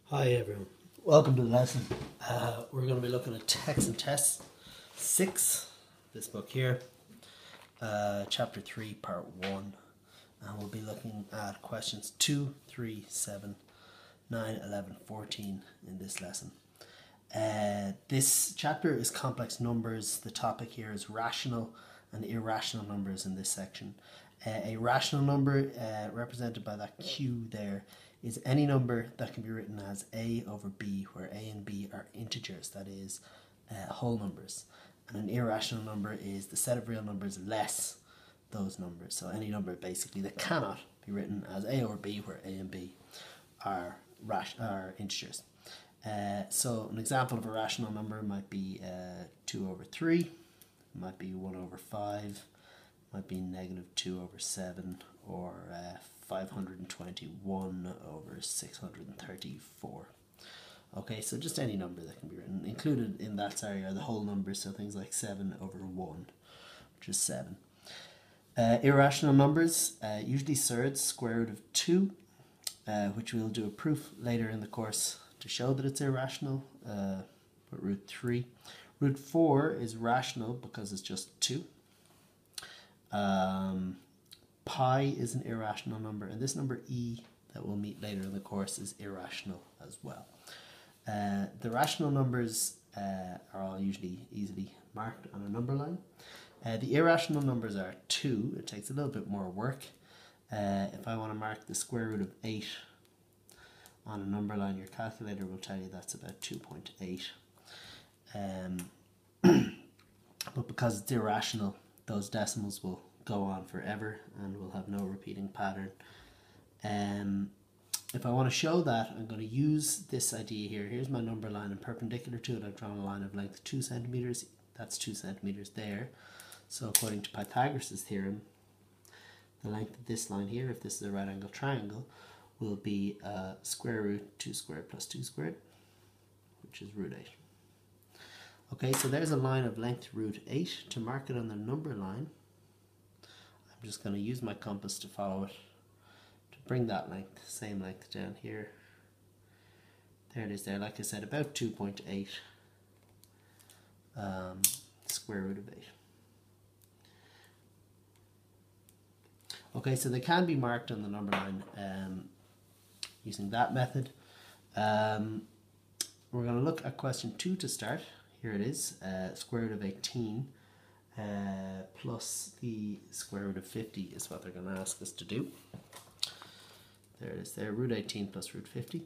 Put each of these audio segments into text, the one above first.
Hi everyone, welcome to the lesson. We're going to be looking at Text and Tests 6, this book here, chapter 3, part 1, and we'll be looking at questions 2, 3, 7, 9, 11, 14 in this lesson. This chapter is complex numbers. The topic here is rational and irrational numbers in this section. A rational number, represented by that Q there, is any number that can be written as a over b, where a and b are integers, that is, whole numbers. And an irrational number is the set of real numbers less those numbers. So any number basically that cannot be written as a over b, where a and b are integers. So an example of a rational number might be 2 over 3, might be 1 over 5, might be negative 2 over 7, or 521 over 634. Okay, so just any number that can be written. Included in that, are the whole numbers, so things like 7 over 1, which is 7. Irrational numbers, usually surds, square root of 2, which we'll do a proof later in the course to show that it's irrational, but root 3. Root 4 is rational because it's just 2. Pi is an irrational number, and this number e that we'll meet later in the course is irrational as well. The rational numbers are all usually easily marked on a number line. The irrational numbers are 2. It takes a little bit more work. If I want to mark the square root of 8 on a number line, your calculator will tell you that's about 2.8. But because it's irrational, those decimals will go on forever and we'll have no repeating pattern. If I want to show that, I'm going to use this idea here. Here's my number line, and perpendicular to it I've drawn a line of length 2 centimeters. That's 2 centimeters there. So according to Pythagoras' theorem, the length of this line here, if this is a right angle triangle, will be square root 2 squared plus 2 squared, which is root 8. Okay, so there's a line of length root 8. To mark it on the number line, I'm just going to use my compass to follow it, to bring that length, same length down here. There it is there, like I said, about 2.8 square root of 8. Okay, so they can be marked on the number line using that method. We're going to look at question 2 to start. Here it is, square root of 18 plus the square root of 50 is what they're going to ask us to do. There it is there, root 18 plus root 50.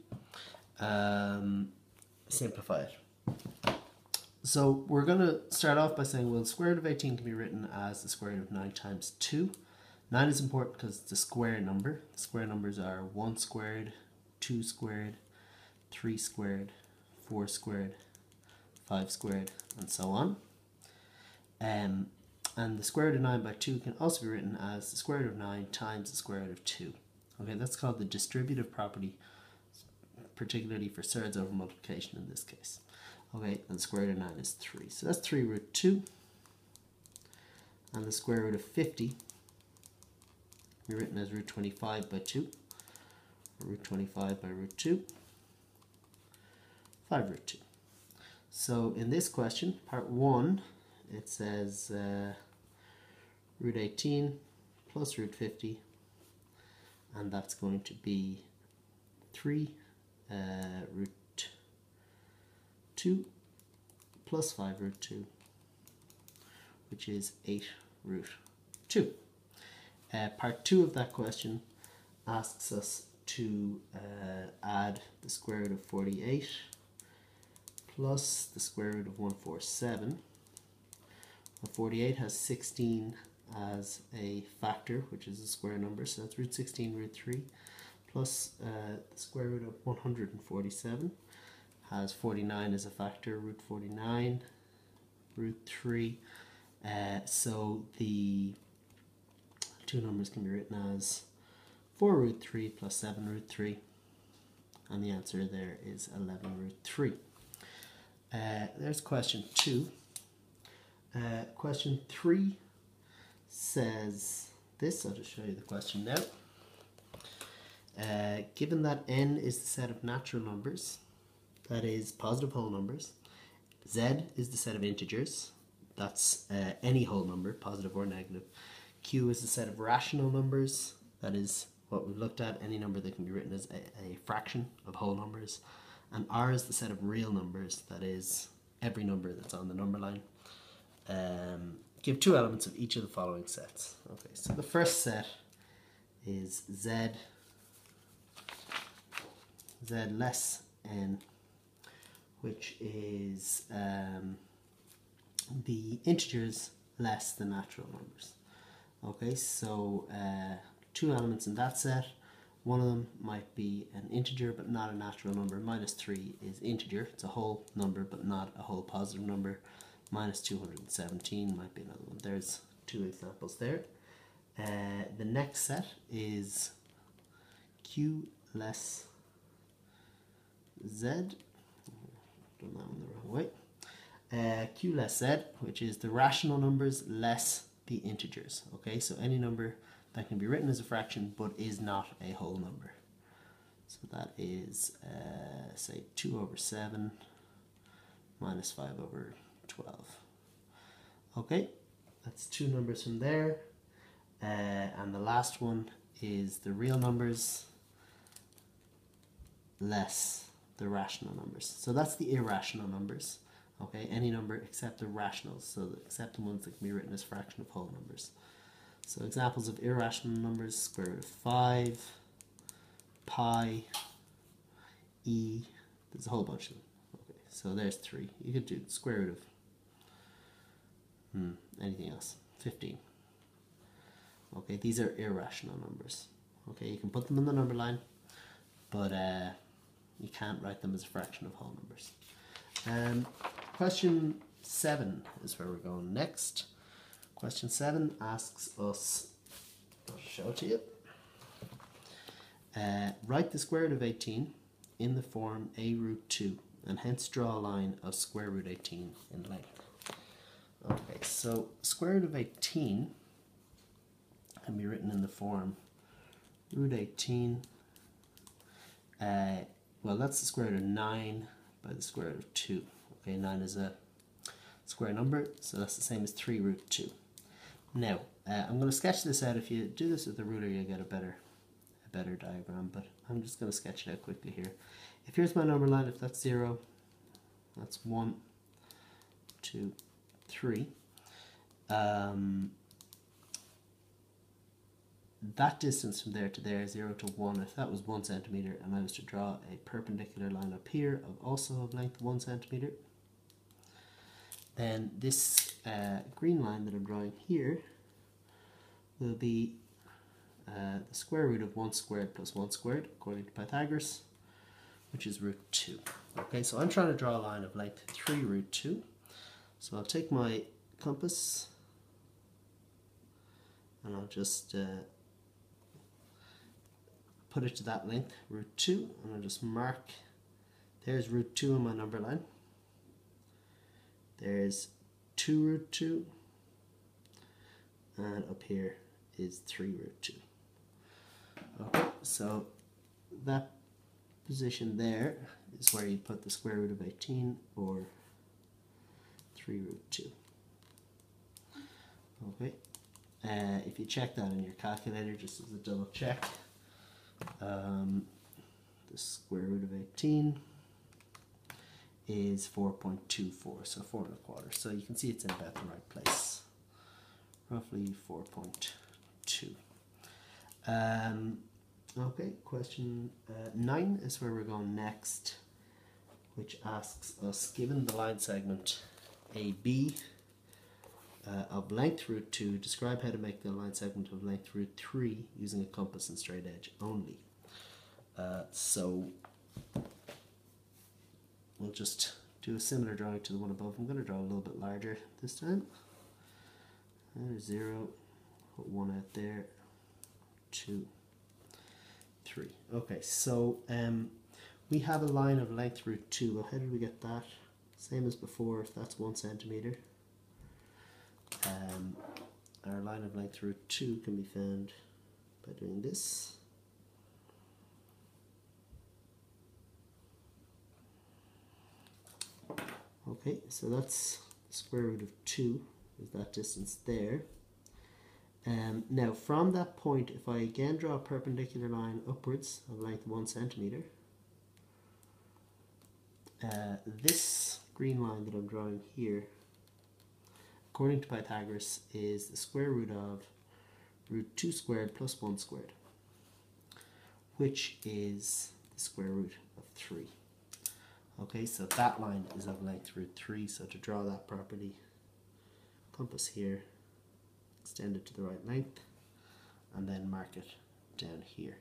Simplify it. So we're going to start off by saying, well, the square root of 18 can be written as the square root of 9 times 2. 9 is important because it's a square number. The square numbers are 1 squared, 2 squared, 3 squared, 4 squared, 5 squared, and so on. And the square root of 9 by 2 can also be written as the square root of 9 times the square root of 2. Okay, that's called the distributive property, particularly for surds over multiplication in this case. Okay, and the square root of 9 is 3. So that's 3 root 2. And the square root of 50 can be written as root 25 by 2, or root 25 by root 2, 5 root 2. So in this question, part 1, it says root 18 plus root 50, and that's going to be 3 root 2 plus 5 root 2, which is 8 root 2. Part 2 of that question asks us to add the square root of 48 plus the square root of 147. Well, 48 has 16 as a factor, which is a square number, so that's root 16 root 3, plus the square root of 147 has 49 as a factor, root 49 root 3. So the two numbers can be written as 4 root 3 plus 7 root 3, and the answer there is 11 root 3. There's question 2. Question 3 says this. I'll just show you the question now. Given that n is the set of natural numbers, that is positive whole numbers, z is the set of integers, that's any whole number, positive or negative, q is the set of rational numbers, that is what we've looked at, any number that can be written as a fraction of whole numbers, and r is the set of real numbers, that is every number that's on the number line. Give two elements of each of the following sets. Okay, so the first set is z less n, which is the integers less the natural numbers. Okay, so two elements in that set. One of them might be an integer but not a natural number. -3 is integer, it's a whole number but not a whole positive number. -217 might be another one. There's two examples there. The next set is q less z. Done that one the wrong way. Q less z, which is the rational numbers less the integers. Okay, so any number that can be written as a fraction but is not a whole number. So that is, say, 2/7 minus 5/12. Okay, that's two numbers from there. And the last one is the real numbers less the rational numbers. So that's the irrational numbers. Okay, any number except the rationals, so except the ones that can be written as fraction of whole numbers. So examples of irrational numbers: square root of 5, pi, e. There's a whole bunch of them. Okay, so there's 3. You could do the square root of anything else. 15. Okay, these are irrational numbers. Okay, you can put them in the number line, but you can't write them as a fraction of whole numbers. Question 7 is where we're going next. Question 7 asks us, I'll show it to you. Write the square root of 18 in the form a root 2 and hence draw a line of square root 18 in length. Okay, so square root of 18 can be written in the form root 18, well, that's the square root of 9 by the square root of 2. Okay, 9 is a square number, so that's the same as 3 root 2. Now, I'm going to sketch this out. If you do this with a ruler, you'll get a better diagram, but I'm just going to sketch it out quickly here. If here's my number line, if that's 0, that's 1, 2, 3. That distance from there to there, 0 to 1, if that was 1 centimeter, and I was to draw a perpendicular line up here also of length 1 centimeter, then this green line that I'm drawing here will be the square root of 1 squared plus 1 squared, according to Pythagoras, which is root 2. Okay, so I'm trying to draw a line of length 3 root 2. So I'll take my compass and I'll just put it to that length, root 2, and I'll just mark, there's root 2 on my number line. There's 2 root 2, and up here is 3 root 2. Okay, so that position there is where you put the square root of 18 or 3 root 2. Okay, if you check that in your calculator just as a double check, the square root of 18 is 4.24, so 4 1/4. So you can see it's in about the right place, roughly 4.2. Okay, question 9 is where we're going next, which asks us, given the line segment AB of length root 2, describe how to make the line segment of length root 3 using a compass and straight edge only. So we'll just do a similar drawing to the one above. I'm going to draw a little bit larger this time. There's 0, put 1 out there, 2, 3. Okay, so we have a line of length root 2. Well, how did we get that? Same as before, if that's 1 centimeter. Our line of length root 2 can be found by doing this. Okay, so that's square root of 2 is that distance there. Now from that point, if I again draw a perpendicular line upwards of length 1 centimeter, this green line that I'm drawing here, according to Pythagoras, is the square root of root 2 squared plus 1 squared, which is the square root of 3. Okay, so that line is of length root 3, so to draw that property, compass here, extend it to the right length, and then mark it down here.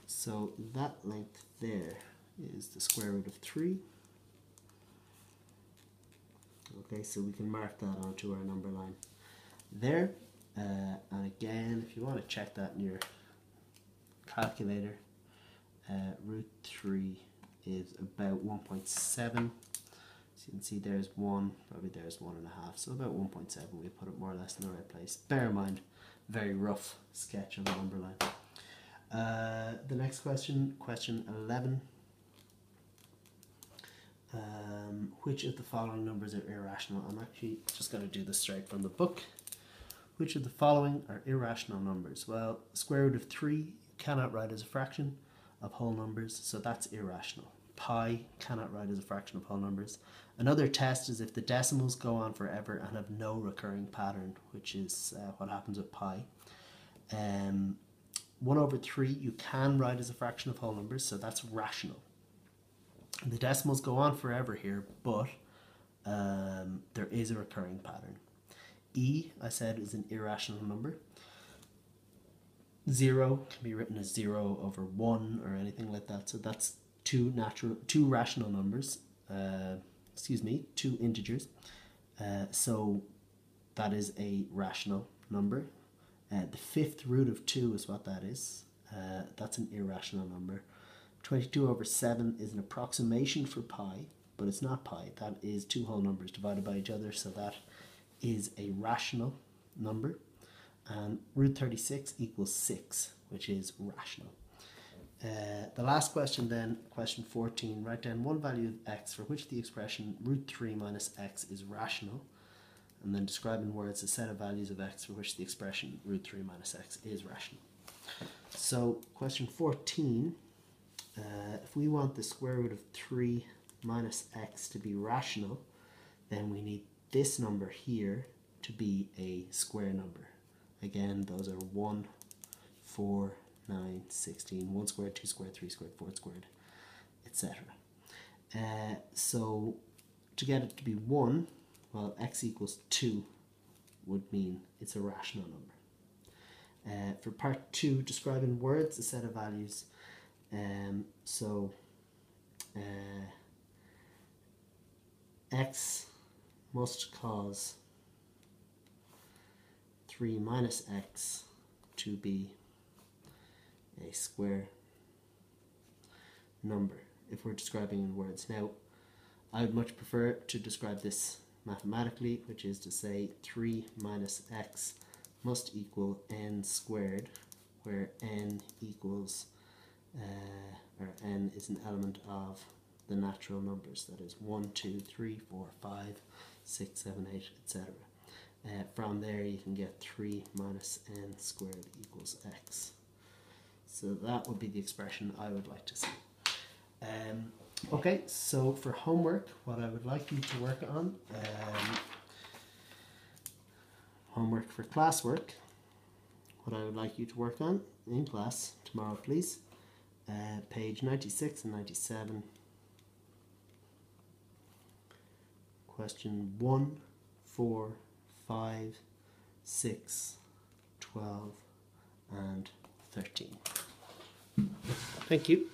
So that length there is the square root of 3. Okay, so we can mark that onto our number line there. And again, if you want to check that in your calculator, root 3 is about 1.7. So you can see there's 1, probably there's 1.5, so about 1.7. We put it more or less in the right place. Bear in mind, very rough sketch of a number line. The next question, question 11. Which of the following numbers are irrational? I'm actually just going to do this straight from the book. Which of the following are irrational numbers? Well, square root of 3 you cannot write as a fraction of whole numbers, so that's irrational. Pi cannot write as a fraction of whole numbers. Another test is if the decimals go on forever and have no recurring pattern, which is what happens with pi. 1 over 3 you can write as a fraction of whole numbers, so that's rational. The decimals go on forever here, but there is a recurring pattern. E, I said, is an irrational number. 0 can be written as 0 over 1 or anything like that. So that's two rational numbers. Two integers. So that is a rational number. The fifth root of 2 is what that is. That's an irrational number. 22 over 7 is an approximation for pi, but it's not pi. That is two whole numbers divided by each other, so that is a rational number. And root 36 equals 6, which is rational. The last question then, question 14, write down one value of x for which the expression root 3 minus x is rational, and then describe in words a set of values of x for which the expression root 3 minus x is rational. So question 14, if we want the square root of 3 minus x to be rational, then we need this number here to be a square number. Again, those are 1, 4, 9, 16, 1 squared, 2 squared, 3 squared, 4 squared, etc. So to get it to be 1, well, x equals 2 would mean it's a rational number. For part 2, describe in words a set of values. X must cause 3 minus x to be a square number if we're describing in words. Now, I would much prefer to describe this mathematically, which is to say 3 minus x must equal n squared, where n equals or n is an element of the natural numbers, that is 1, 2, 3, 4, 5, 6, 7, 8, etc. From there you can get 3 minus n squared equals x. So that would be the expression I would like to see. Okay, so for homework, what I would like you to work on, homework for classwork, what I would like you to work on in class tomorrow, please, page 96 and 97, question 1, 4, 5, 6, 12, and 13. Thank you.